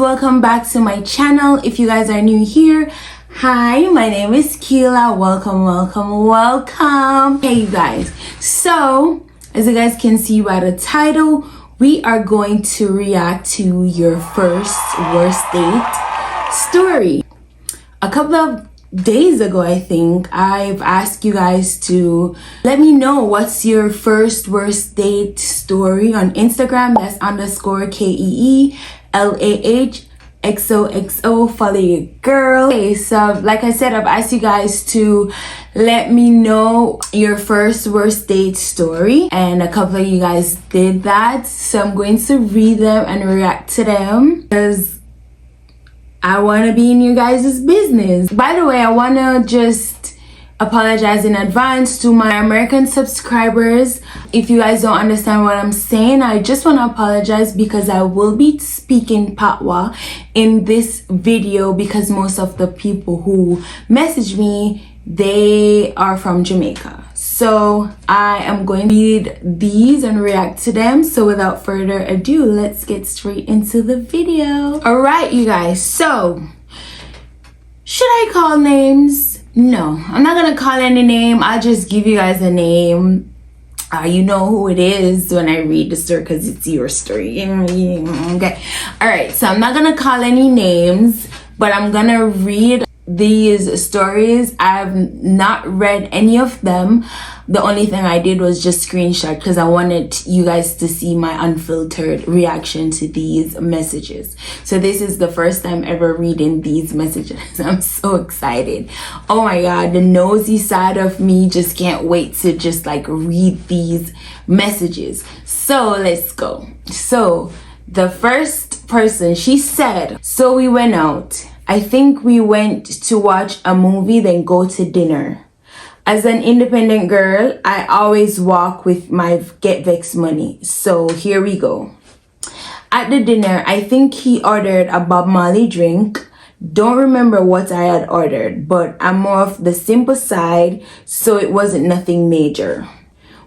welcome back to my channel. If you guys are new here, hi, my name is Keela. Welcome. Hey you guys, so as you guys can see by the title, we are going to react to your first worst date story. A couple of days ago, I think, I've asked you guys to let me know what's your first worst date story on Instagram. That's _KEELAHXOXO. Follow your girl. Okay, so like I said, I've asked you guys to let me know your first worst date story, and a couple of you guys did that, so I'm going to read them and react to them because I want to be in you guys' business. By the way, I want to just apologize in advance to my American subscribers. If you guys don't understand what I'm saying, I just want to apologize because I will be speaking Patwa in this video because most of the people who message me, they are from Jamaica. So I am going to read these and react to them. So without further ado, let's get straight into the video. All right, you guys. So should I call names? No, I'm not gonna call any name. I'll just give you guys a name. You know who it is when I read the story because it's your story. Okay. All right. So I'm not gonna call any names, but I'm gonna read these stories. I've not read any of them. The only thing I did was just screenshot because I wanted you guys to see my unfiltered reaction to these messages. So this is the first time ever reading these messages. I'm so excited. Oh my god, the nosy side of me just can't wait to just like read these messages. So let's go. So the first person, she said, so we went out. I think we went to watch a movie, then go to dinner. As an independent girl, I always walk with my get vex money. So here we go. At the dinner, I think he ordered a Bob Marley drink. Don't remember what I had ordered, but I'm more of the simple side, so it wasn't nothing major.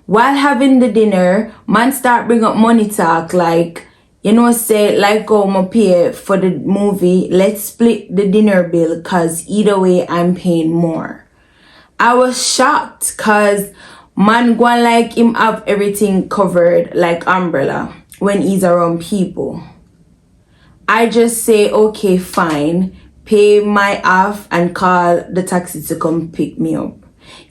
While having the dinner, man start bring up money talk like, you know, say like go my pay for the movie, let's split the dinner bill cause either way I'm paying more. I was shocked cause man go like him have everything covered like umbrella when he's around people. I just say okay fine, pay my half and call the taxi to come pick me up.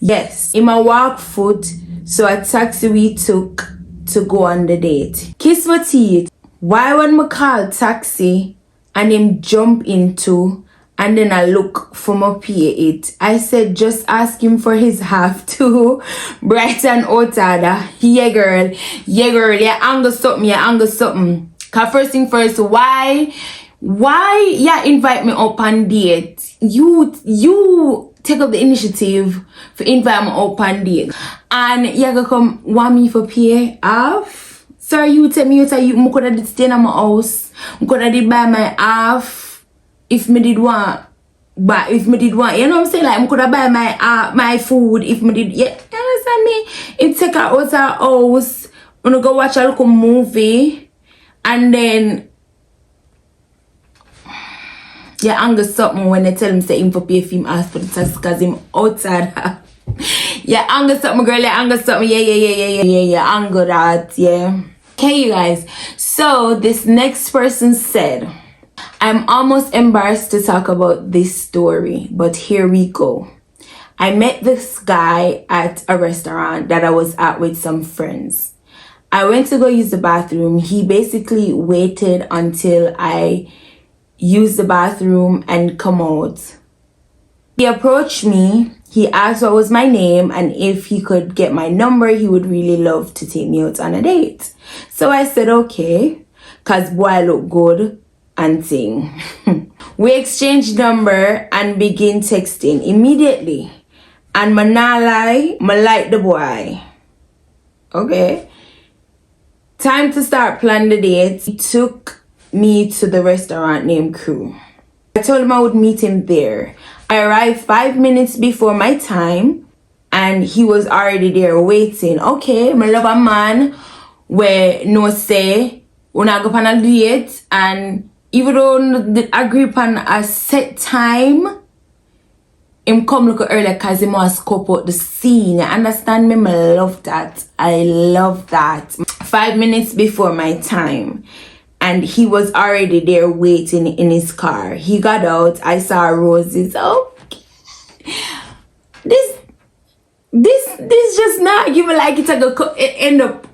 Yes, in my walk foot, so a taxi we took to go on the date. Kiss my teeth. Why when me call taxi and him jump into and then I look for my pay it. I said just ask him for his half too. Bright and outada. Yeah girl, yeah anger something. Cause first thing first, why yeah invite me up on date? You take up the initiative for invite me up on date. And you gonna come want me for pay half? Sir, you tell me you could have stay in my house. I could have did buy my half if me did want. But if me did want, you know what I'm saying? Like I could have buy my food if me did. Yeah, you understand me? It take her out her house. Wanna go watch a local movie, and then yeah, anger something when they tell him say him for pay for him ask for the tax cause him outside her. Yeah, anger something, girl. Yeah, anger something. Yeah. Anger that. Yeah. Okay, you guys. So this next person said, I'm almost embarrassed to talk about this story, but here we go. I met this guy at a restaurant that I was at with some friends. I went to go use the bathroom. He basically waited until I used the bathroom and come out. He approached me. He asked what was my name and if he could get my number, he would really love to take me out on a date. So I said, okay, cause boy I look good and sing. We exchanged number and begin texting immediately. And man nah lie, me like the boy. Okay. Time to start planning the date. He took me to the restaurant named Crew. I told him I would meet him there. I arrived 5 minutes before my time and he was already there waiting. Okay, I love a man where no say when I go on a date and even though they agree upon a set time, him come look earlier because he must scope out the scene. You understand me? I love that. I love that. 5 minutes before my time, and he was already there waiting in his car. He got out. I saw roses. Oh, this just not giving like it's a end up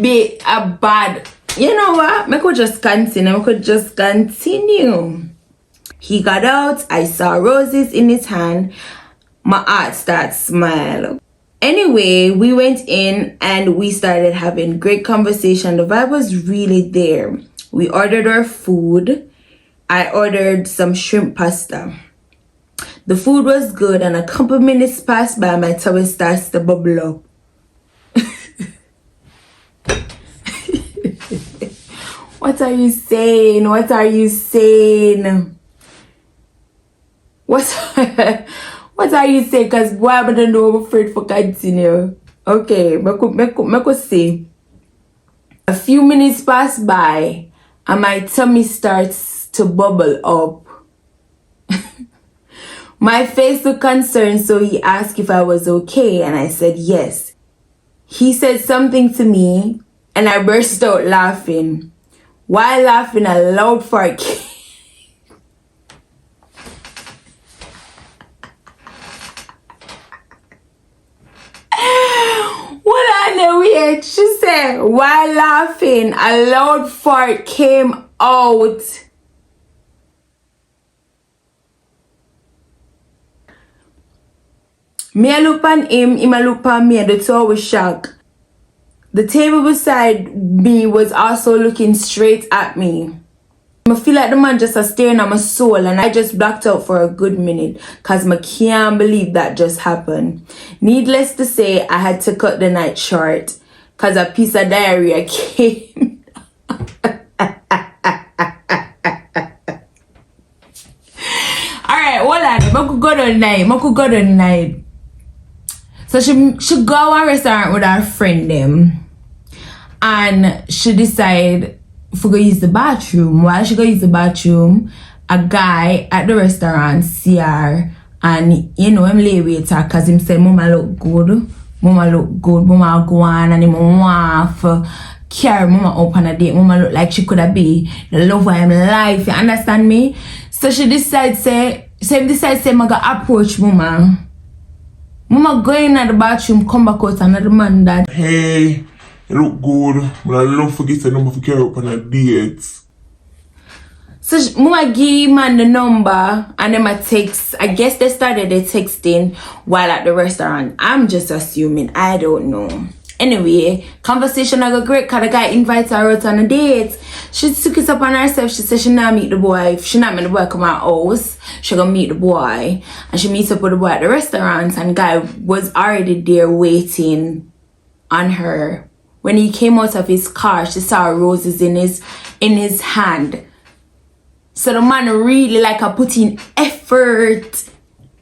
be a bad. You know what? I could just continue. He got out. I saw roses in his hand. My heart started smile. Anyway, we went in and we started having great conversation. The vibe was really there. We ordered our food. I ordered some shrimp pasta. The food was good, and a couple minutes passed by. My tummy starts to bubble up. What are you saying? What are you saying? What are you saying? Because boy, I don't know, I'm afraid for continue. Okay, I could see. A few minutes pass by and my tummy starts to bubble up. My face looked concerned, so he asked if I was okay, and I said yes. He said something to me and I burst out laughing. While laughing, a loud fart came. Weird. She said, while laughing, a loud fart came out. Me I look on him I look on me, and the two was shocked. The table beside me was also looking straight at me. I feel like the man just a staring at my soul, and I just blacked out for a good minute because I can't believe that just happened. Needless to say, I had to cut the night short because a piece of diarrhea came. Alright, hold on. I could go to night. So she go to a restaurant with her friend them, and she decide to go use the bathroom. While she go use the bathroom, a guy at the restaurant see her, and you know him lay with her because him said mama look good, mama go on, and him want to carry mama up on a date. Mama look like she could have been the love of him life, you understand me? So she decide say I'm gonna approach mama. Mama go in at the bathroom, come back out, another man that, hey, you look good, but I don't forget the number for carry up on a date. So mama give man the number, and then I text. I guess they started the texting while at the restaurant. I'm just assuming, I don't know. Anyway, conversation I got great because the guy invites her out on a date. She took it upon herself. She said she not meet the boy. If she not meet the boy come out house, she gonna meet the boy. And she meets up with the boy at the restaurant, and the guy was already there waiting on her. When he came out of his car, she saw roses in his hand. So the man really like a put in effort.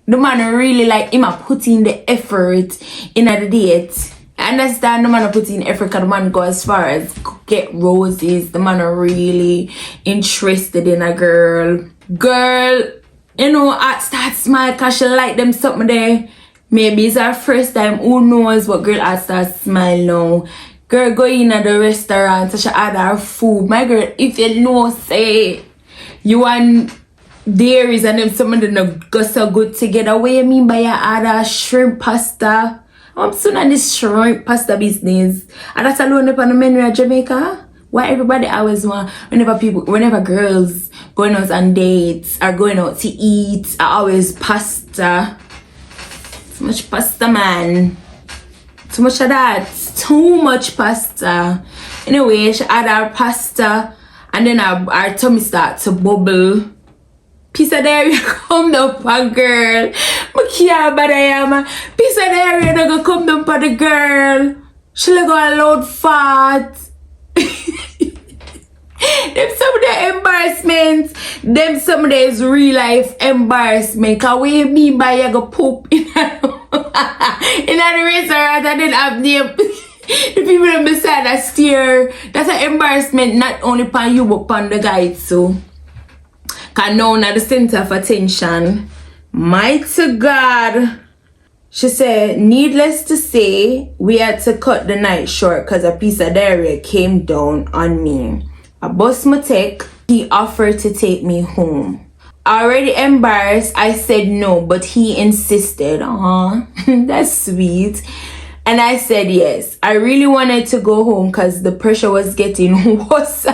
The man really like him a put in the effort in the date. I understand the man put in effort because the man go as far as get roses. The man are really interested in a girl. Girl, you know, I start smile because she like them something there. Maybe it's her first time. Who knows what girl I start smile now. Girl go in at the restaurant, so she order her food. My girl, if you know, say you want dairies and them some of them not go so good together. What you mean by you order shrimp pasta? I'm soon on this shrimp pasta business. And that's alone up on the menu at Jamaica. Why everybody always want, whenever girls going out on dates or going out to eat, are always pasta. Too much pasta, man. Too much of that. Too much pasta. Anyway, she had her pasta, and then our tummy start to bubble. Piece of diarrhea come down for girl. I can't bother you, man. Piece of diarrhea gonna come down for the girl. She like a loud fart. Them some of the embarrassment. Them some of the is real life embarrassment. Cause what you mean by you go poop in a restaurant and then have the people on beside that steer. That's an embarrassment not only upon you but upon the guy too. Cause now I'm at the center of attention. Mighty God. She said, needless to say, we had to cut the night short because a piece of diarrhea came down on me. I bust my tech. He offered to take me home. Already embarrassed, I said no, but he insisted. That's sweet. And I said yes. I really wanted to go home because the pressure was getting worse.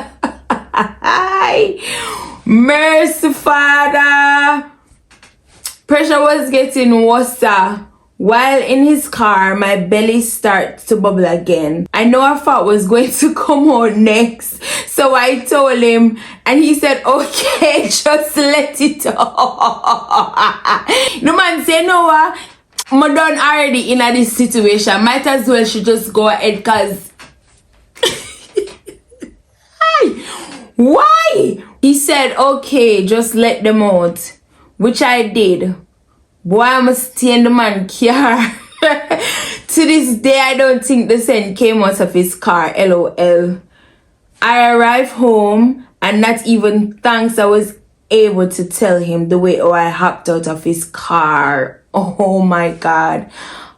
Mercy, Father. Pressure was getting worse. While in his car, my belly started to bubble again. I know I thought was going to come out next. So I told him and he said, okay, just let it out. The man said, no, I'm done already in this situation. Might as well should just go ahead cause why? He said, okay, just let them out. Which I did. Boy, I'm stay in the man car. To this day, I don't think the scent came out of his car. LOL. I arrived home and not even thanks I was able to tell him the way I hopped out of his car. Oh my God.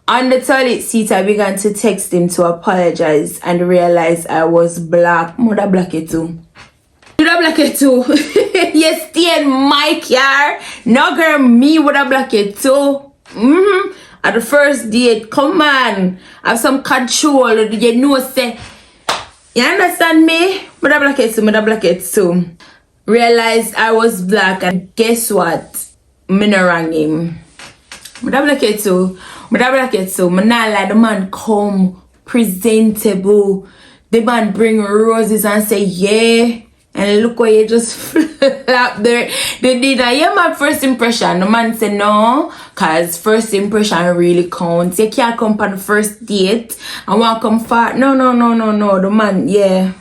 On the toilet seat, I began to text him to apologize and realize I was black. Mother black it too. Should I black it too? You stay in my car. No girl, me would have black it too. At the first date, come on. Have some control. You know, say. You understand me? Would have black it too. Would have black it too. Realized I was black and guess what? Me no rang him. Would have black it too. Would have black it too. Me not like the man come presentable. The man bring roses and say yeah. And look where you just flap there. They did that. Yeah, my first impression. The man said no, cause first impression really counts. You can't come on the first date and want to come far. No. The man, yeah.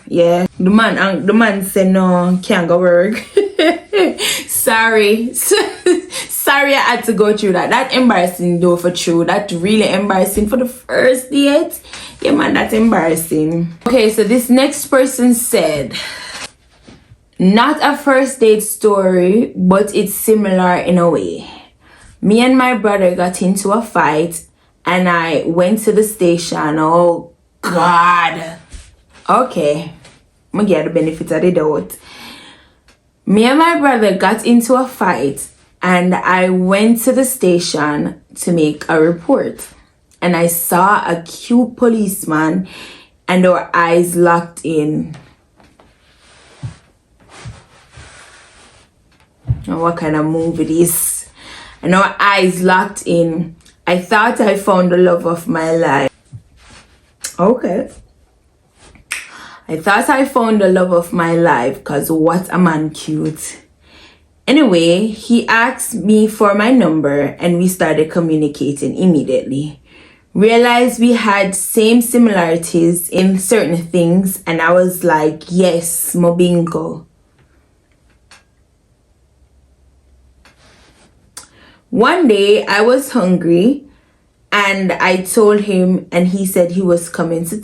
The man said no, can't go work. Sorry. Sorry I had to go through that. That embarrassing though for true. That really embarrassing for the first date. Yeah man, that's embarrassing. Okay, so this next person said, not a first date story, but it's similar in a way. Me and my brother got into a fight and I went to the station. Oh God. Okay. I'm gonna get the benefit of the doubt. Me and my brother got into a fight and I went to the station to make a report. And I saw a cute policeman and our eyes locked in. What kind of movie it is? And our eyes locked in. I thought I found the love of my life. Okay. I thought I found the love of my life because what a man cute. Anyway, he asked me for my number and we started communicating immediately. Realized we had same similarities in certain things and I was like, yes, mobingo. One day I was hungry and I told him and he said he was coming to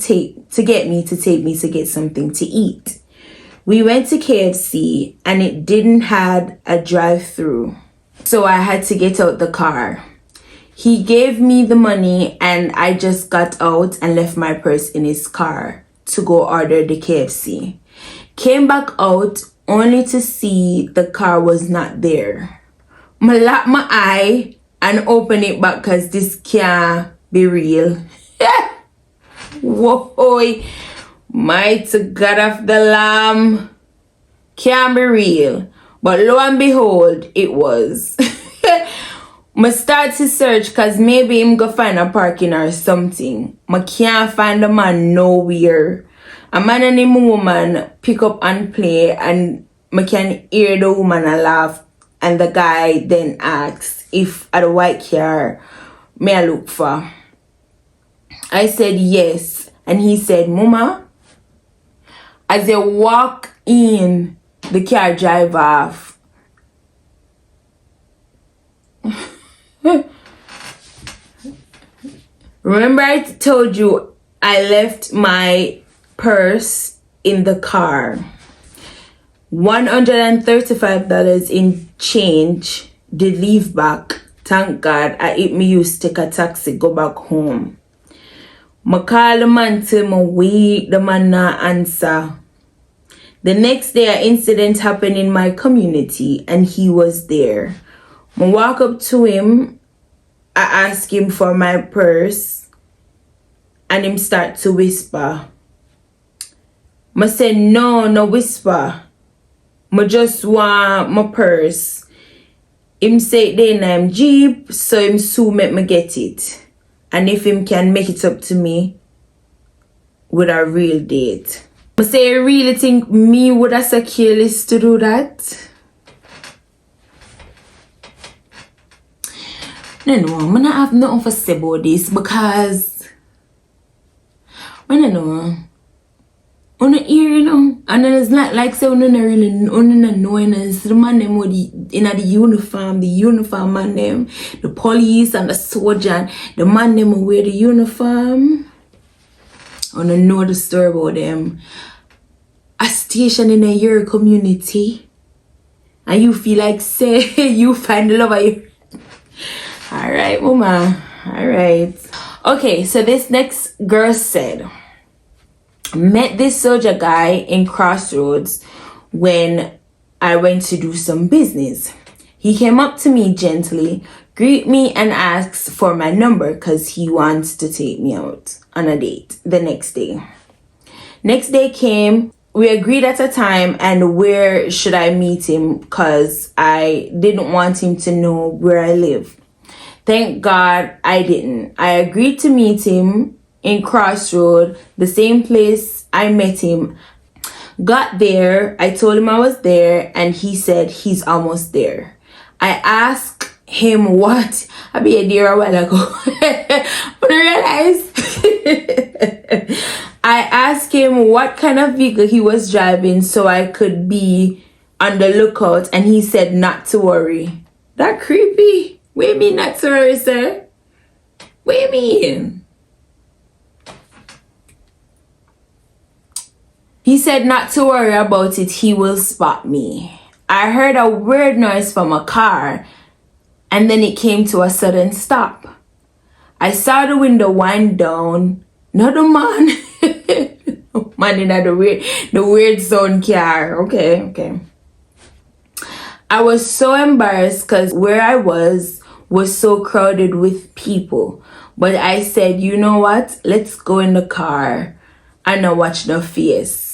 get me to get something to eat. We went to KFC and it didn't have a drive-through. So I had to get out the car. He gave me the money and I just got out and left my purse in his car to go order the KFC. Came back out only to see the car was not there. I lock my eye and open it back because this can't be real. Whoa, mighty God of the Lamb. Can't be real. But lo and behold, it was. I start to search because maybe I'm going to find a parking or something. I can't find the man nowhere. A man and a woman pick up and play and I can hear the woman laugh. And the guy then asks if at a white car may I look for. I said yes. And he said, Mama, as they walk in, the car drive off. Remember I told you I left my purse in the car. $135 in change did leave back. Thank God. I hit me used to take a taxi go back home. I call the man till me wait, the man not answer. The next day an incident happened in my community and he was there. I walk up to him, I ask him for my purse and him start to whisper. I say no whisper. I just want my purse. Him say then I'm Jeep, so him soon make me get it. And if him can make it up to me with a real date. I say you really think me would have so careless to do that? No, I'm not have nothing for say about this because I don't know. On the ear, you know, and then it's not like say no really knowing it's the man them with in the uniform man them, the police and the soldier, the man them who wear the uniform. I don't know the story about them. A station in your community, and you feel like say you find the love of you. All right, mama. All right. Okay, so this next girl said, met this soldier guy in Crossroads when I went to do some business. He came up to me gently, greet me and asked for my number because he wants to take me out on a date the next day. Next day came, we agreed at a time and where should I meet him because I didn't want him to know where I live. Thank God I didn't. I agreed to meet him in Crossroad, the same place I met him. Got there, I told him I was there and he said he's almost there. I asked him what, I be there a while ago, but I realized I asked him what kind of vehicle he was driving so I could be on the lookout and he said not to worry. That creepy. What do you mean not to worry, sir? What do you mean? He said not to worry about it, he will spot me. I heard a weird noise from a car and then it came to a sudden stop. I saw the window wind down. Not the man. Man in the weird zone car. Okay. I was so embarrassed because where I was so crowded with people. But I said, you know what? Let's go in the car and not watch no face.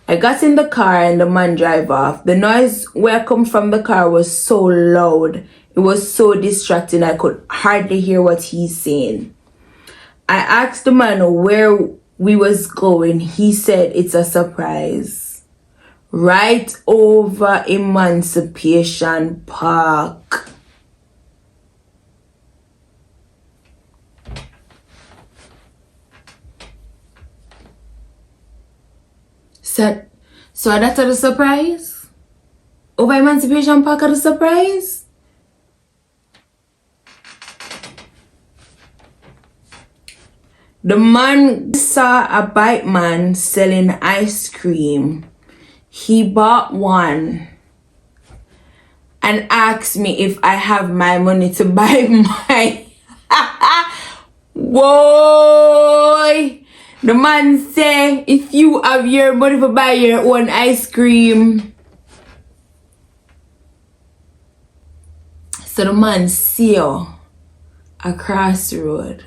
I got in the car and the man drive off. The noise where I come from the car was so loud. It was so distracting. I could hardly hear what he's saying. I asked the man where we was going. He said it's a surprise. Right over Emancipation Park. So that's a surprise? Over Emancipation Park at a surprise? The man saw a bike man selling ice cream. He bought one and asked me if I have my money to buy mine. Boy! The man say, if you have your money to buy your own ice cream. So the man see you across the road.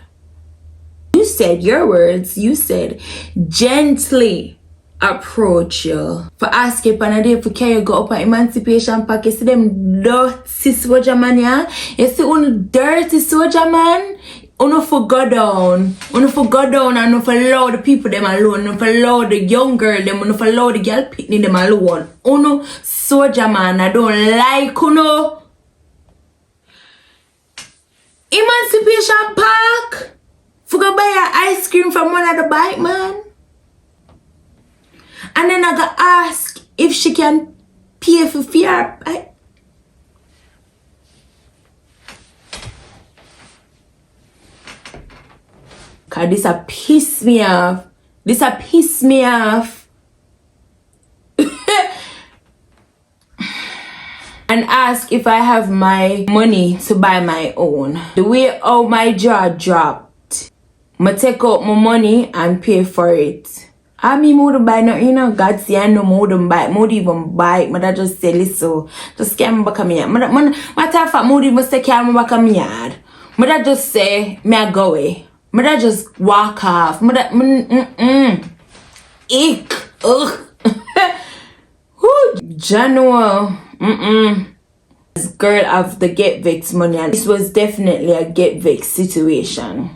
You said your words, you said gently approach you. For ask you on a day for carry go up at Emancipation Park. You see them dirty soldier man, yeah? You see one dirty soldier man? Uno for go down and no for allow the people them alone, no for allow the young girl them, no for allow the girl picnic them alone. Uno soldier man, I don't like uno. Emancipation Park for go buy a ice cream from one of the bike man. And then I got ask if she can pay for fear. Cause this a piss me off. and ask if I have my money to buy my own. The way how my jaw dropped, I take out my money and pay for it. I mean, I buy no, you know, God see, I know more than buy, more even buy, but I just say, listen, just get me back on me yard. Matter of fact, more even say, carry me back on me yard. But I just say, me I go away. But I just walk off. Ick. Ugh. January. This girl have the get vex money, and this was definitely a get vex situation.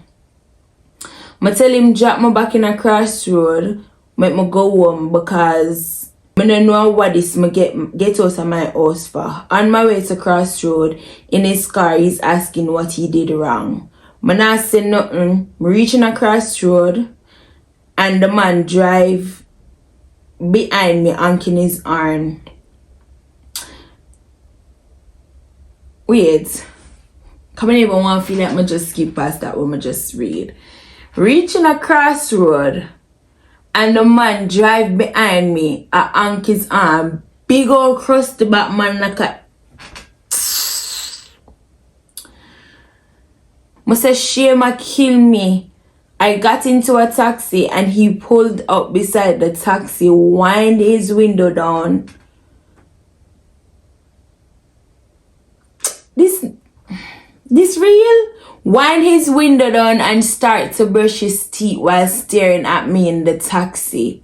I tell him drop me back in a crossroad, make me go home because I don't know what this me get out of my house for. On my way to crossroad, in his car, he's asking what he did wrong. I not say nothing. I reaching a crossroad, and the man drive behind me, honking his horn. Wait, come on, even want to feel like I just skip past that one, I just read. Reaching a crossroad, and the man drive behind me, a honk his arm, big old crusty back man like a. I say shame a kill me. I got into a taxi and he pulled up beside the taxi, wind his window down. This real? Wind his window down and start to brush his teeth while staring at me in the taxi.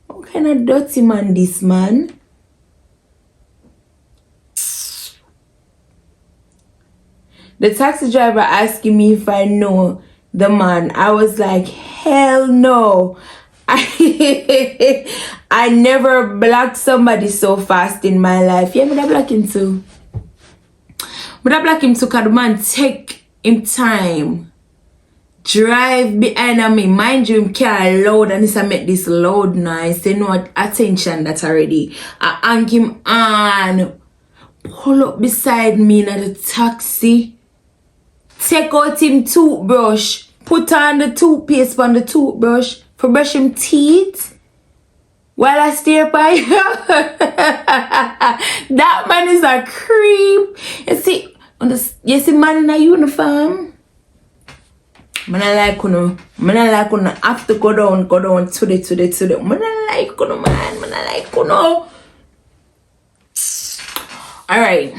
What kind of dirty man this man? The taxi driver asking me if I know the man. I was like, hell no. I never blocked somebody so fast in my life. Yeah, but I block him too. But I block him too because the man take him time. Drive behind me. Mind you, him car loud and I make this loud noise. They know attention that already. I hang him on. Pull up beside me in the taxi. Take out him toothbrush. Put on the toothpaste on the toothbrush for brush him teeth. While I stare by that man is a creep. You see man in a uniform. Man I like uno have to go down to the. Man I like uno man. Man I like uno. Alright.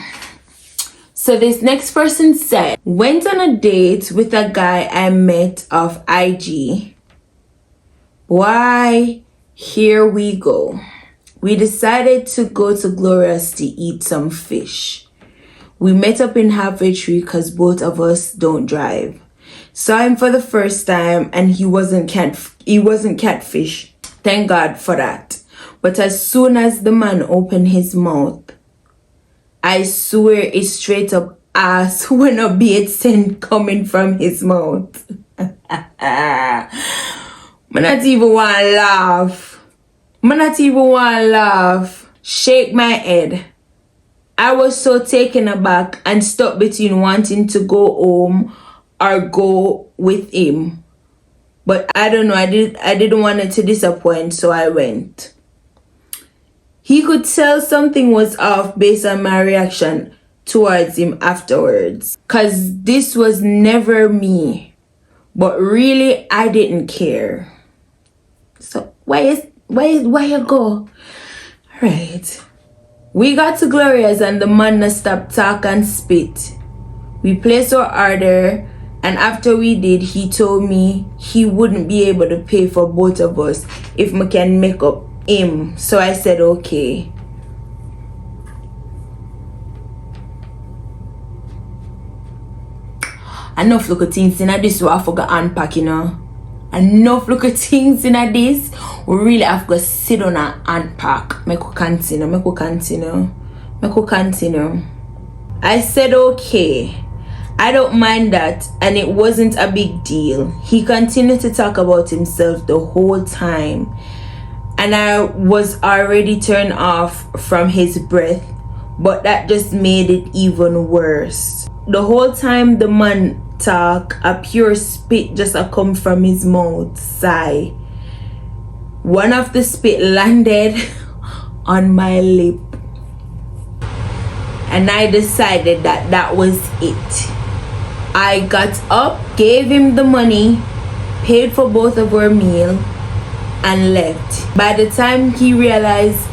So this next person said, went on a date with a guy I met off IG. Why? Here we go. We decided to go to Gloria's to eat some fish. We met up in Halfway Tree because both of us don't drive. Saw him for the first time and he wasn't catfish. Thank God for that. But as soon as the man opened his mouth, I swear it's straight up ass when a bait scent coming from his mouth. I not even want to laugh. Shake my head. I was so taken aback and stuck between wanting to go home or go with him. But I don't know, I didn't want it to disappoint, so I went. He could tell something was off based on my reaction towards him afterwards. Cause this was never me. But really, I didn't care. So why you go? Alright. We got to Gloria's and the man stopped talk and spit. We placed our order, and after we did, he told me he wouldn't be able to pay for both of us if I can make up him. So I said okay. Enough look at things in this I forgot unpack, you know. Enough look at things in this. We really have to sit down and unpack. Make we continue. I said okay. I don't mind that, and it wasn't a big deal. He continued to talk about himself the whole time, and I was already turned off from his breath, but that just made it even worse. The whole time the man talk, a pure spit just a come from his mouth. Sigh. one of the spit landed on my lip, and I decided that that was it. I got up, gave him the money, paid for both of our meal, and left. By the time he realized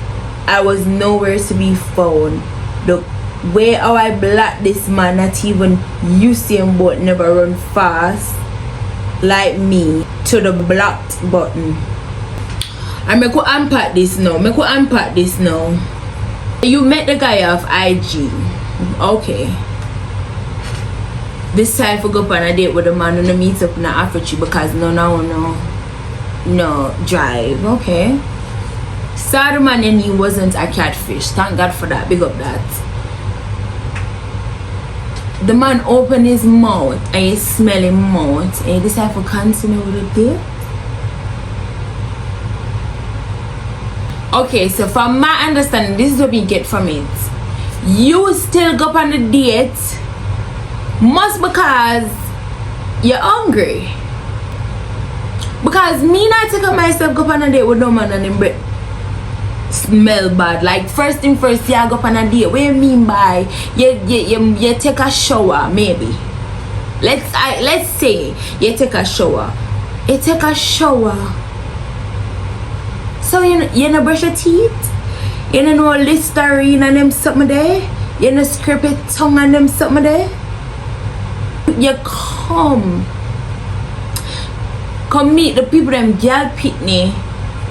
I was nowhere to be found, the way how I blocked this man, not even Usain Bolt never run fast like me to the blocked button. And I could unpack this now. You met the guy off IG. Okay. This time for go on a date with a man who meet up in the Africa because no drive. Okay. Saw the man and he wasn't a catfish. Thank God for that. Big up that. The man opened his mouth and he smelled his mouth and he decided to continue with the date. Okay, so from my understanding, this is what we get from it. You still go on the date must because you're hungry. Because me not take myself go on a date with no man and him breath smell bad. Like first thing first, you go on a date. What you mean by you take a shower maybe? Let's say you take a shower. So you no brush your teeth? You no know Listerine and them something there? You no scrape your tongue and them something there? You come meet the people them girl pitney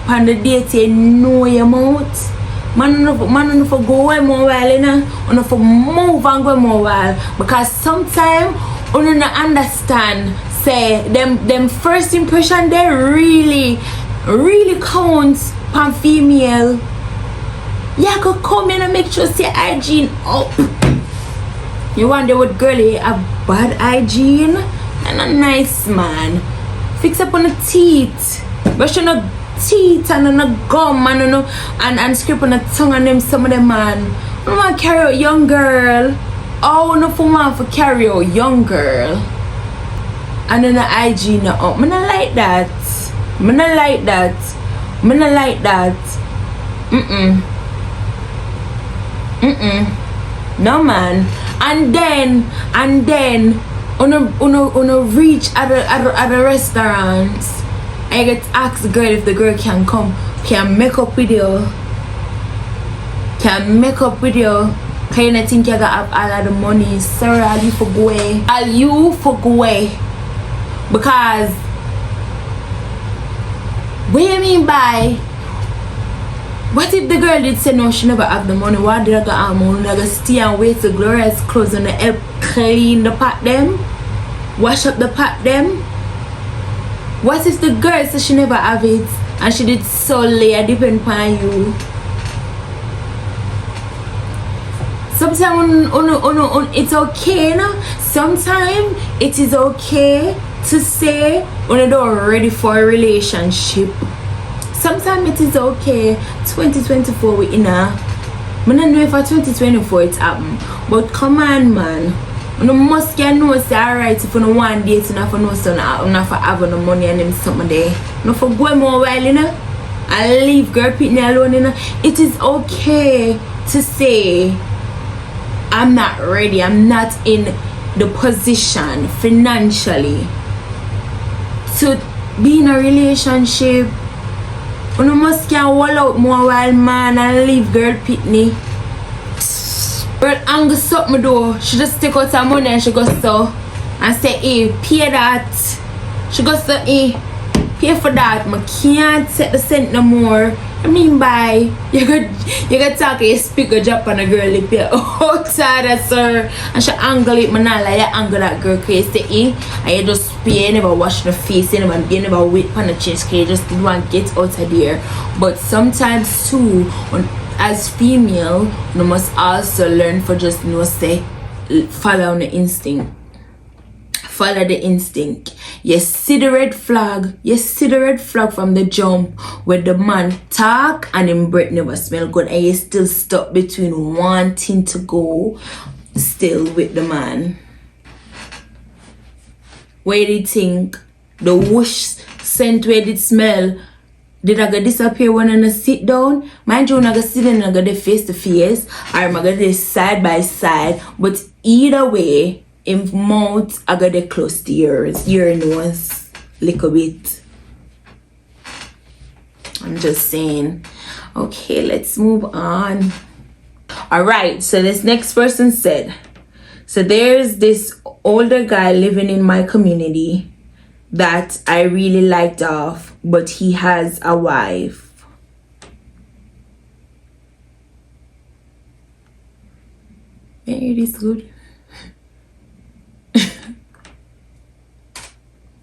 on the date you know your mouth. Man no for go away more while, you know. Man no for move and go more while. Because sometimes you don't understand say them first impression they really counts on female. You could come in and make sure say hygiene up. You wonder what girlie a bad hygiene and a nice man. Fix up on the teeth. Brush on the teeth and on the gum and scrape on the tongue and them some of them man. I don't want to carry out young girl. Oh no for man for carry out young girl. And then the hygiene up. I don't like that. No man. And then on a reach at a restaurant, I get asked the girl if the girl can make up with you. Can you not think you got all of the money? Sorry, I'll you for go away. Because what you mean by what if the girl did say no, she never have the money? Why did I go out money? I go stay and wait till Gloria's clothes and help clean the pot them? Wash up the pot them? What if the girl said she never have it and she did so late, depend upon you? Sometimes it's okay, you know? Sometimes it is okay to say when you're not ready for a relationship. Sometimes it is okay. 2024 we in a. I don't know if for 2024 it's happened. But come on, man. You must get know say alright if you don't want date, you have to know so not for having the money and them something there. Not for going more while, you know. I leave girl pitney alone, you know. It is okay to say I'm not ready. I'm not in the position financially to be in a relationship. You must can wall out more while man and leave girl pitney. Girl anger something though. She just take out her money and she goes so and say, hey, pay that. She goes so, hey, pay for that. I can't set the cent no more. I mean by you got talk you speak a drop on a girl lip here outside of sir and she angle it, man like you angle that girl crazy and you just pay, you never wash the face, you never wait on the change, you just didn't want to get out of there. But sometimes too as female you must also learn for just say follow the instinct. Follow the instinct. You see the red flag. From the jump where the man talk and him breath never smell good and you still stuck between wanting to go still with the man. Where do you think the whoosh scent where did smell Did I go disappear when I sit down? Mind you, I go sit and I go face to face, or I go there side by side. But either way, in mouth, I go there close to yours, your nose, little bit. I'm just saying. Okay, let's move on. All right, so this next person said, so there's this older guy living in my community that I really liked off, but he has a wife. May I read this good?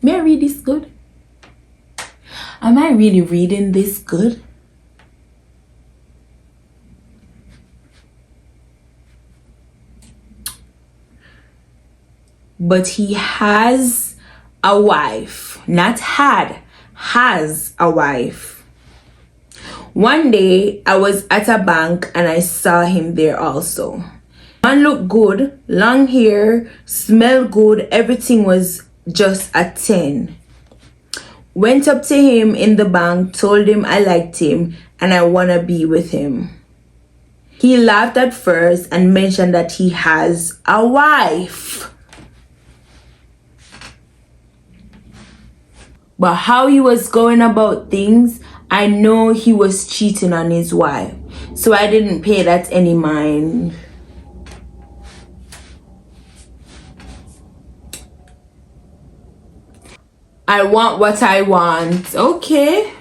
May I read this good? Am I really reading this good? But he has a wife, not had, has a wife. One day I was at a bank and I saw him there also. Man looked good, long hair, smelled good, everything was just a 10. Went up to him in the bank, told him I liked him and I want to be with him. He laughed at first and mentioned that he has a wife. But how he was going about things, I know he was cheating on his wife. So I didn't pay that any mind. I want what I want. Okay.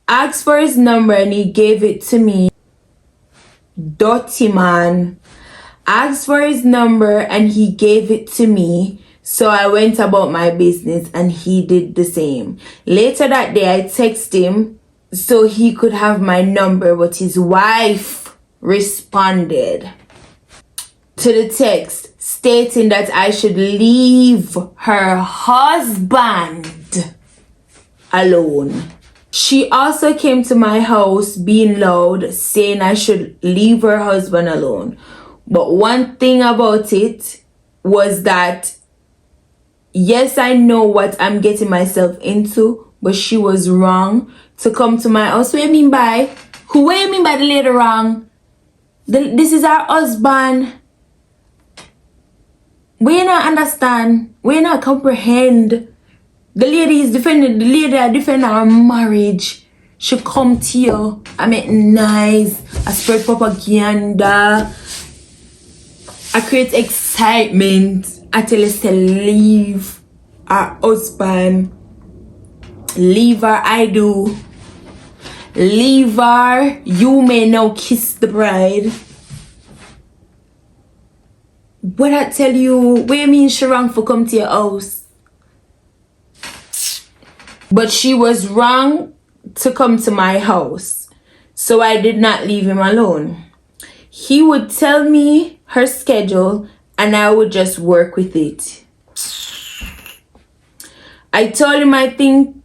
Asked for his number and he gave it to me. Dirty man. Asked for his number and he gave it to me. So I went about my business and he did the same. Later that day I texted him so he could have my number, but his wife responded to the text stating that I should leave her husband alone. She also came to my house being loud, saying I should leave her husband alone. But one thing about it was that yes, I know what I'm getting myself into, but she was wrong to come to my house. What do you mean by? What do you mean by the lady wrong? This is our husband. We not understand. We not comprehend. The lady is defending. The lady are defending our marriage. She come to you. I make nice. I spread propaganda. I create excitement. I tell us to leave our husband. Leave her, I do. Leave her. You may now kiss the bride. What I tell you, what you mean she wrong for come to your house? But she was wrong to come to my house. So I did not leave him alone. He would tell me her schedule and I would just work with it. I told him I think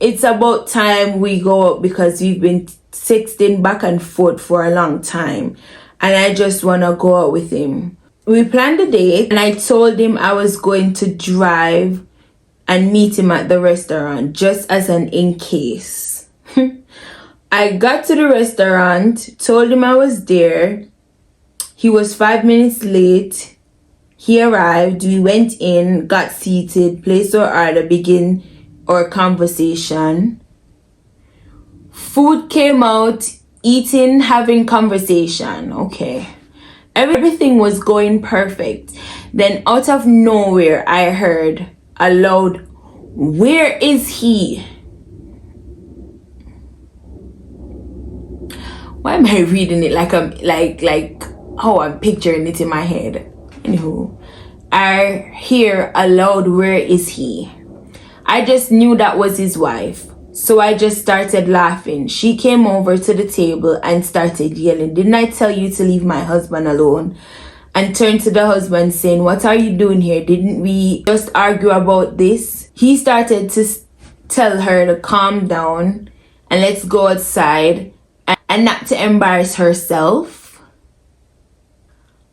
it's about time we go out because we've been texting back and forth for a long time. And I just want to go out with him. We planned a date and I told him I was going to drive and meet him at the restaurant just as an in case. I got to the restaurant, told him I was there. He was 5 minutes late. He arrived, we went in, got seated, placed our order, begin our conversation. Food came out, eating, having conversation. Okay. Everything was going perfect. Then out of nowhere, I heard a loud, "Where is he?" Why am I reading it like I'm like how I'm picturing it in my head? Anywho, I hear a loud, "Where is he?" I just knew that was his wife. So I just started laughing. She came over to the table and started yelling, "Didn't I tell you to leave my husband alone?" And turned to the husband saying, "What are you doing here? Didn't we just argue about this?" He started to tell her to calm down and let's go outside and not to embarrass herself.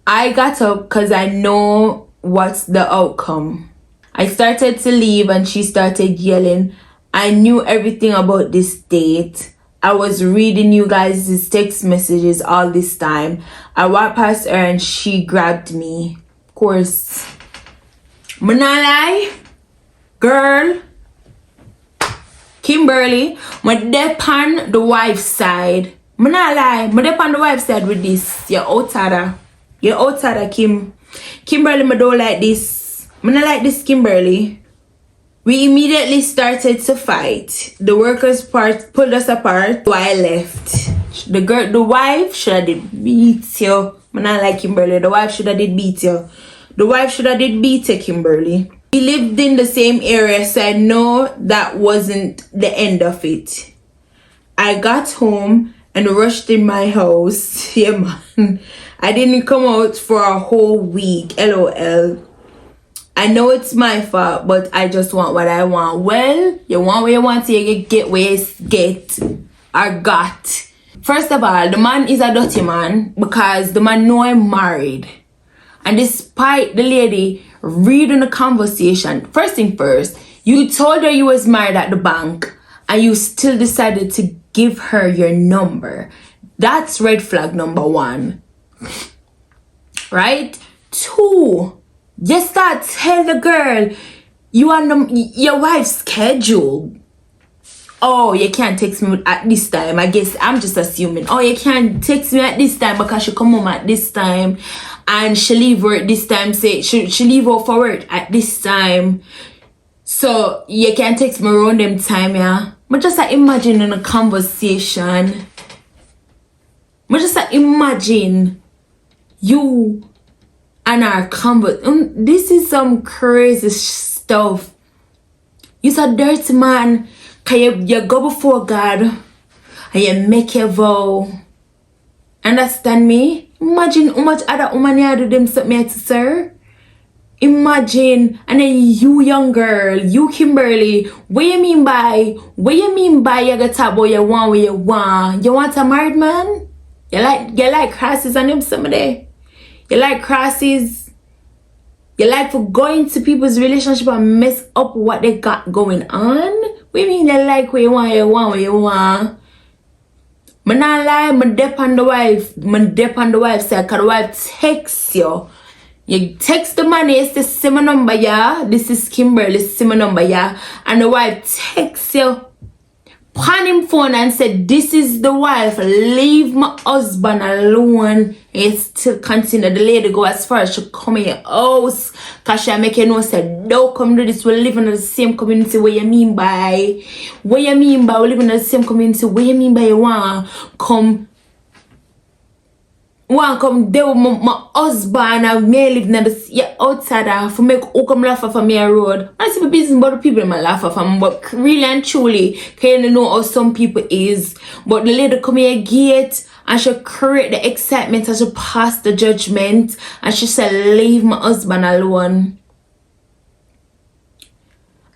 I got up because I know what's the outcome. I started to leave and she started yelling, I knew everything about this date. I was reading you guys' text messages all this time. I walked past her and she grabbed me. Of course. But not lie, girl. Kimberly, my dep on the wife's side. I'm not lie, my dep on the wife's side with this. You're outsider. You're outsider, Kim. Kimberly, I don't like this. I don't like this, Kimberly. We immediately started to fight. The workers pulled us apart, so I left. The wife should have did beat you. I don't like Kimberly. The wife should have did beat you. The wife should have did beat you, Kimberly. We lived in the same area, so I know that wasn't the end of it. I got home and rushed in my house. Yeah, man. I didn't come out for a whole week. LOL. I know it's my fault, but I just want what I want. Well, you want what you want, so you get what you get or got. First of all, the man is a dirty man because the man know I'm married. And despite the lady reading the conversation, first thing first, you told her you was married at the bank and you still decided to give her your number. That's red flag number 1. Right? 2, you start tell the girl you on your wife's schedule. Oh, you can't text me at this time. I guess I'm just assuming. Oh, you can't text me at this time because she come home at this time and she leave work this time. Say she leave out for work at this time. So you can't text me around them time, yeah. But just imagine in a conversation. But just imagine you and our conversation. This is some crazy stuff. You're a dirty man. Cause you go before God and you make your vow. Understand me? Imagine how much other woman you do them something to sir. Imagine, and then you young girl, you Kimberly, what you mean by you gotta talk about you want what you want? You want a married man? You like crosses on him somebody? You like crosses? You like for going to people's relationship and mess up what they got going on? What you mean you like what you want, what you want? I not lie, I dep on the wife. I dep on the wife side, cause the wife texts you. You text the money, it's the same number, yeah. This is Kimberly, same number, yeah. And the wife texts you on him phone and said, this is the wife, leave my husband alone. It still continue. The lady go as far as she come in your house because she make you know say don't come to this. We live in the same community. What you mean by we live in the same community? What you mean by you want come there with my husband and me live in the outside for make who come laugh for me a road. I see the business about the people in my laugh for me, but really and truly can you know how some people is. But the lady come here gate and she create the excitement and she pass the judgment and she said leave my husband alone.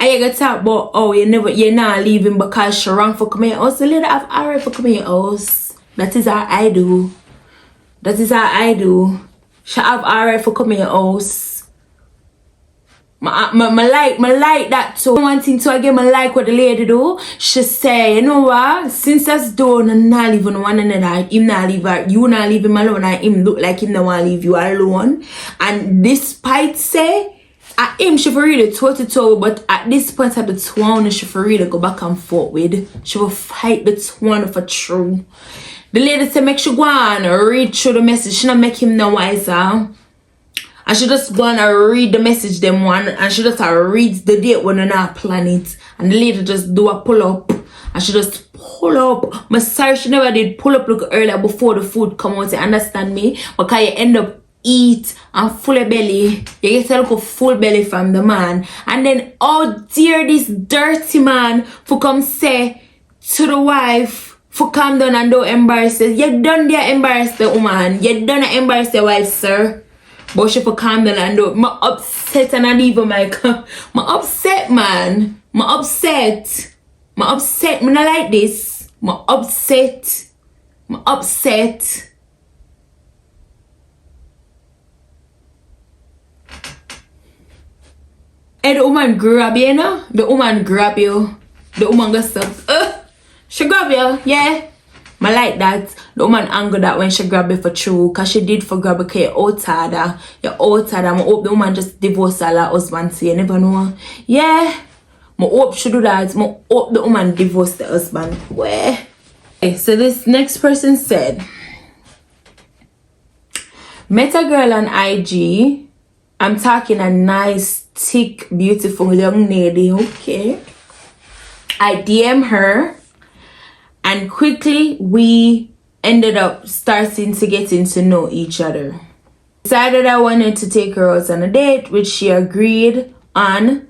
And you gotta talk about oh you're not leaving because she wrong for coming house. The lady have alright for coming house. That is how I do. That is how I do. She have alright for coming house. My like that too. One thing too again, I like what the lady do. She say, you know what? Since that's done, I'm not leaving one another. Him not leave her. You not leave him alone. And him look like him not want to leave you alone. And despite say, at him she for really toe-to-toe, but at this point at the twine she for really go back and forth with. She will fight the twine for true. The lady said make she go on and read through the message. She not make him no wiser. And she just go on and read the message them one. And she just read the date when they're not planning it. And the lady just do a pull up. And she just pull up. My sorry she never did pull up look earlier before the food come out. You understand me? Because you end up eat and full of belly. You get a look of full belly from the man. And then oh dear this dirty man for come say to the wife for calm down and don't embarrass it. You done there embarrass the woman. You done embarrass the wife, sir. But she for calm down and don't. I'm upset and I leave my I'm upset, man. I'm upset. I'm upset. I'm not like this. I'm upset. I'm upset. And the woman grab you, you know? The woman grab you. The woman goes up, she grab you, yeah. I like that. The woman anger that when she grab it for true, cause she did for grab it, cause you're outside. I hope the woman just divorce her husband, so you never know. Yeah. I hope she do that. I hope the woman divorce the husband. Where? Okay, so this next person said, met a girl on IG. I'm talking a nice, thick, beautiful young lady. Okay. I DM her. And quickly, we ended up starting to getting to know each other. Decided I wanted to take her out on a date, which she agreed on.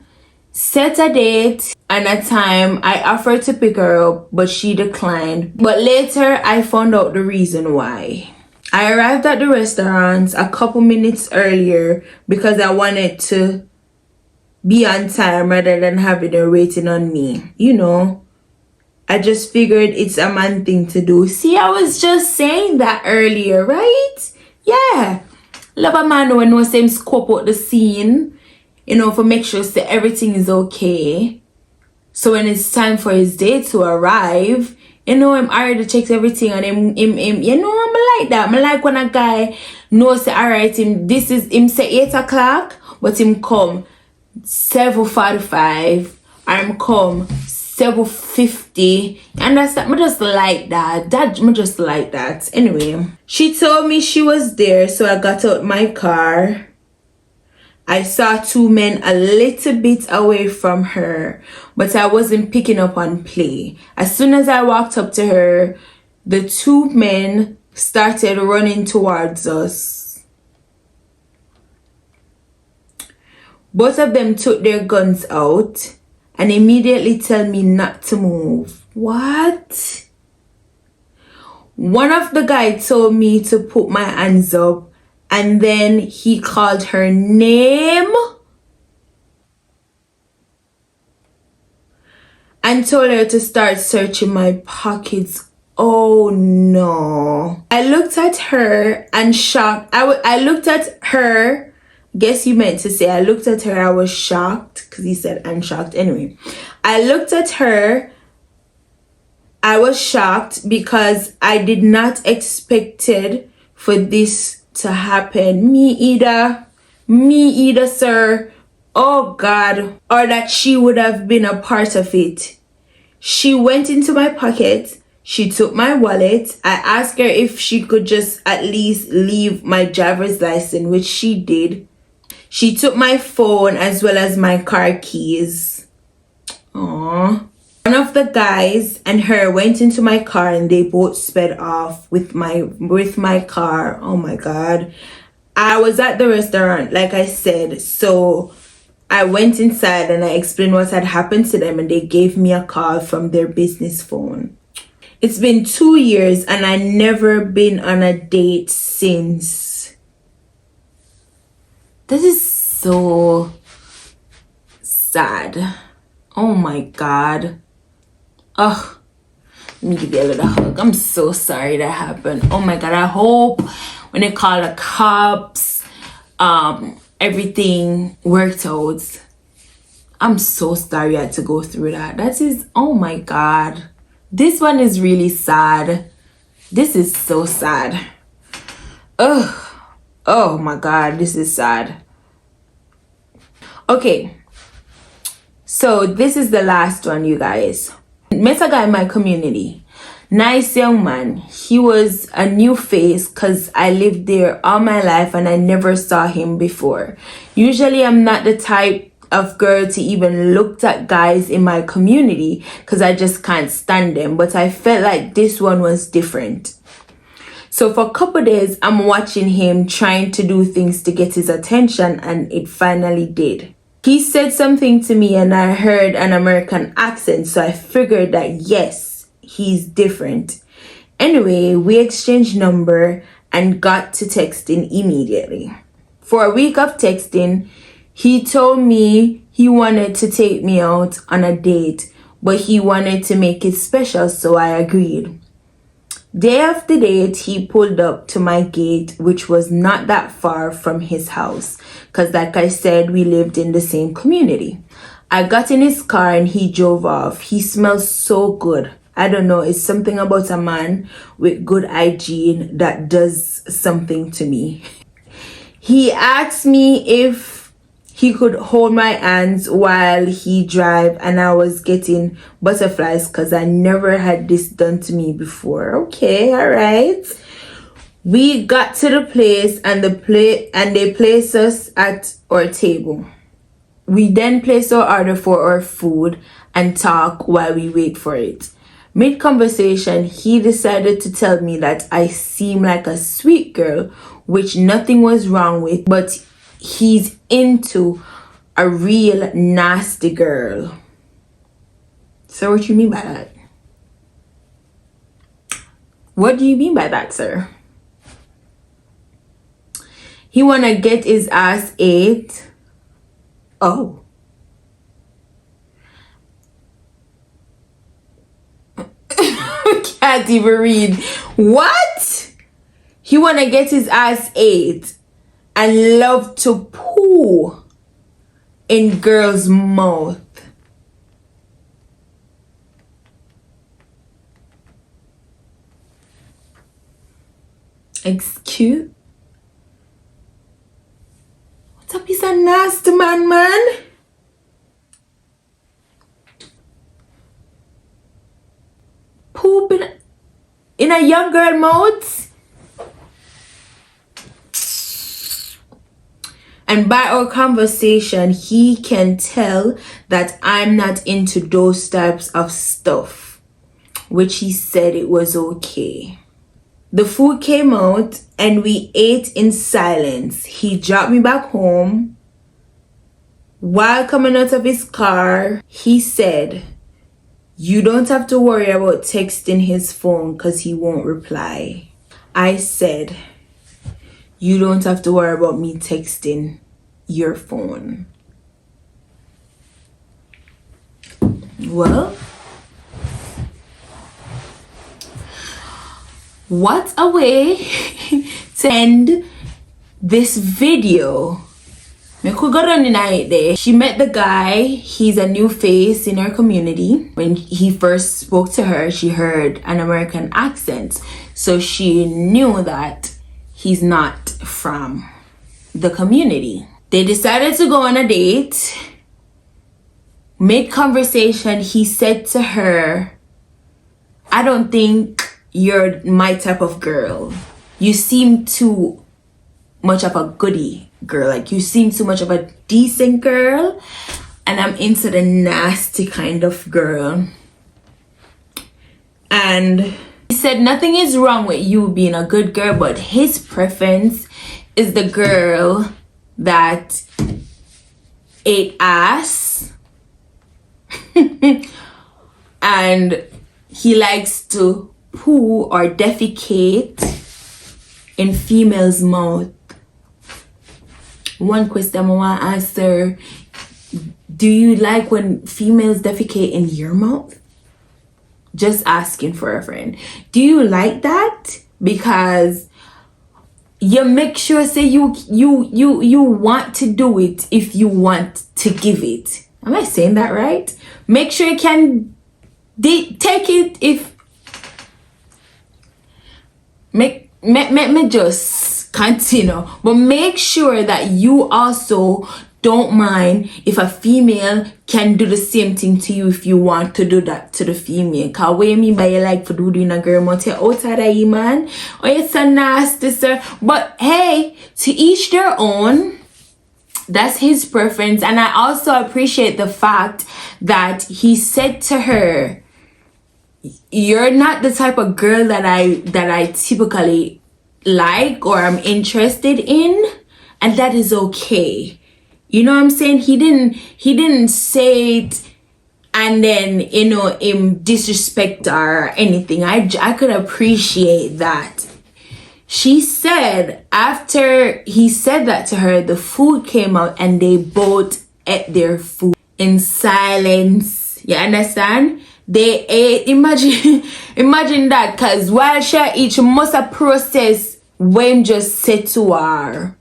Set a date and a time. I offered to pick her up, but she declined. But later, I found out the reason why. I arrived at the restaurant a couple minutes earlier because I wanted to be on time rather than having her waiting on me. You know, I just figured it's a man thing to do. See, I was just saying that earlier, right? Yeah. Love a man who knows him scope out the scene, you know, for make sure that everything is okay. So when it's time for his date to arrive, you know, him already checks everything and him, you know, I'm like that. I like when a guy knows that, alright, him say 8 o'clock, but him come 7:45, I'm come 7:50. And that's that. I just like that. I just like that. Anyway, she told me she was there, so I got out my car. I saw 2 men a little bit away from her, but I wasn't picking up on play. As soon as I walked up to her, the 2 men started running towards us. Both of them took their guns out and immediately tell me not to move. What? One of the guys told me to put my hands up, and then he called her name and told her to start searching my pockets. Oh no. I looked at her and shocked. I looked at her. Guess you meant to say I looked at her. I was shocked because he said I'm shocked. Anyway, I looked at her. I was shocked because I did not expected for this to happen. Me either, sir. Oh God. Or that she would have been a part of it. She went into my pocket. She took my wallet. I asked her if she could just at least leave my driver's license, which she did. She took my phone as well as my car keys. Aww. One of the guys and her went into my car and they both sped off with my car. Oh my God. I was at the restaurant, like I said, so I went inside and I explained what had happened to them and they gave me a call from their business phone. It's been 2 years and I never been on a date since. This is so sad. Oh my God. Oh, let me give you a little hug. I'm so sorry that happened. Oh my God. I hope when they call the cops, everything worked out. I'm so sorry I had to go through that. That is, oh my God. This one is really sad. This is so sad. Ugh. Oh my God. This is sad. Okay. So this is the last one, you guys. Met a guy in my community. Nice young man. He was a new face because I lived there all my life and I never saw him before. Usually I'm not the type of girl to even look at guys in my community because I just can't stand them. But I felt like this one was different. So for a couple days, I'm watching him trying to do things to get his attention, and it finally did. He said something to me and I heard an American accent, so I figured that yes, he's different. Anyway, we exchanged number and got to texting immediately. For a week of texting, he told me he wanted to take me out on a date, but he wanted to make it special, so I agreed. Day of the date, he pulled up to my gate, which was not that far from his house, because like I said, we lived in the same community. I got in his car and he drove off. He smells so good. I don't know, it's something about a man with good hygiene that does something to me. He asked me if he could hold my hands while he drive, and I was getting butterflies because I never had this done to me before. Okay, all right. We got to the place and they placed us at our table. We then placed our order for our food and talk while we wait for it. Mid-conversation, he decided to tell me that I seem like a sweet girl, which nothing was wrong with, but he's into a real nasty girl. So what do you mean by that? What do you mean by that, sir? He wanna get his ass ate. Oh. Can't even read. What? He wanna get his ass ate and love to poo in girls' mouth. Excuse? What's a piece of nasty man? Poop in a young girl mouth? And by our conversation, he can tell that I'm not into those types of stuff, which he said it was okay. The food came out and we ate in silence. He dropped me back home. While coming out of his car, he said, "You don't have to worry about texting his phone because he won't reply." I said, "You don't have to worry about me texting your phone." Well, what a way to end this video. Me could go down the night there. She met the guy. He's a new face in her community. When he first spoke to her, she heard an American accent. So she knew that he's not from the community. They decided to go on a date. Mid-conversation, he said to her, "I don't think you're my type of girl. You seem too much of a goodie girl. Like, you seem too much of a decent girl, and I'm into the nasty kind of girl." And he said nothing is wrong with you being a good girl, but his preference is the girl that ate ass and he likes to poo or defecate in females' mouth. One question I want to ask her: do you like when females defecate in your mouth? Just asking for a friend. Do you like that? Because you make sure say you want to do it if you want to give it. Am I saying that right? Make sure you can take it if make me just continue, but make sure that you also don't mind if a female can do the same thing to you if you want to do that to the female. Cause what you mean by you like for doing a girl mouth, you outside of you, man, or you're so nasty, sir. But hey, to each their own. That's his preference. And I also appreciate the fact that he said to her, "You're not the type of girl that I typically like or I'm interested in," and that is okay. You know what I'm saying? He didn't say it and then, you know, him disrespect her or anything. I could appreciate that. She said after he said that to her, the food came out and they both ate their food in silence. You understand? They ate. Imagine that, because while she eat, she must have processed what him just said to her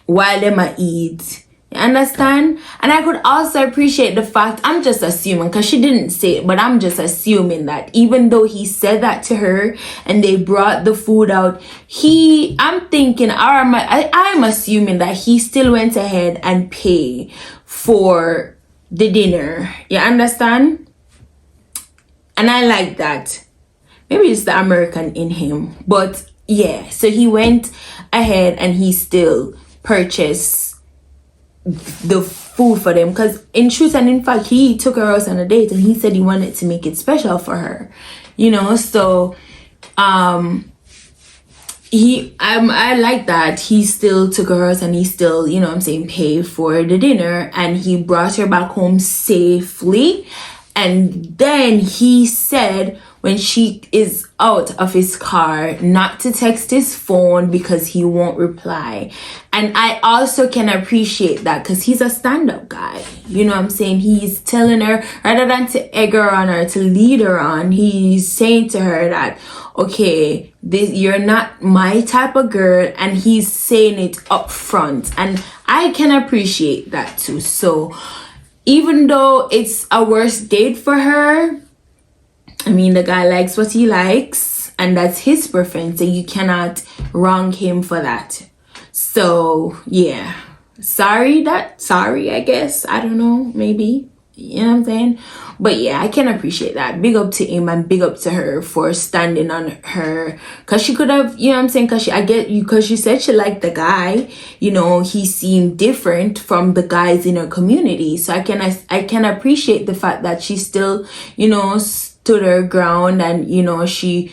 while them a eat. You understand? And I could also appreciate the fact, I'm just assuming, because she didn't say it, but I'm just assuming that even though he said that to her and they brought the food out, I'm thinking, or I'm assuming that he still went ahead and paid for the dinner. You understand? And I like that. Maybe it's the American in him. But yeah, so he went ahead and he still purchased the food for them, because in truth and in fact he took her out on a date and he said he wanted to make it special for her, you know. So I like that he still took her out and he still, you know what I'm saying, paid for the dinner, and he brought her back home safely. And then he said when she is out of his car not to text his phone because he won't reply. And I also can appreciate that because he's a stand-up guy. You know what I'm saying? He's telling her, rather than to egg her on or to lead her on, he's saying to her that, okay, you're not my type of girl, and he's saying it up front. And I can appreciate that too. So even though it's a worst date for her, I mean, the guy likes what he likes, and that's his preference, and you cannot wrong him for that. So yeah, sorry, I guess, I don't know, maybe, you know what I'm saying? But yeah, I can appreciate that. Big up to him and big up to her for standing on her, because she could have, you know what I'm saying, because she said she liked the guy, you know, he seemed different from the guys in her community. So I can appreciate the fact that she still, you know, stood her ground, and you know, she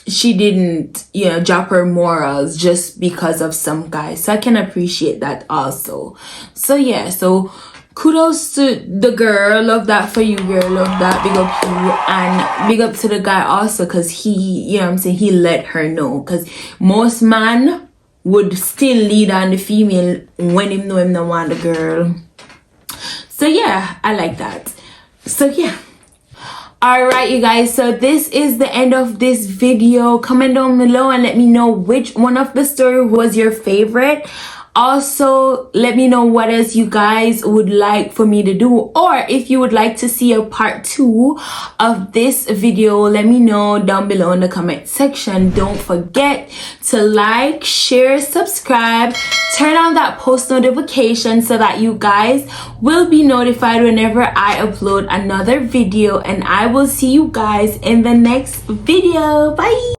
didn't, you know, drop her morals just because of some guy. So I can appreciate that also. So yeah, so kudos to the girl. Love that for you, girl. Love that. Big up to you, and big up to the guy also, because he, you know what I'm saying, he let her know, because most man would still lead on the female when him know him don't want the girl. So yeah, I like that. So yeah, all right, you guys, so this is the end of this video. Comment down below and let me know which one of the story was your favorite. Also, let me know what else you guys would like for me to do, or if you would like to see a part 2 of this video, let me know down below in the comment section. Don't forget to like, share, subscribe, turn on that post notification so that you guys will be notified whenever I upload another video, and I will see you guys in the next video. Bye.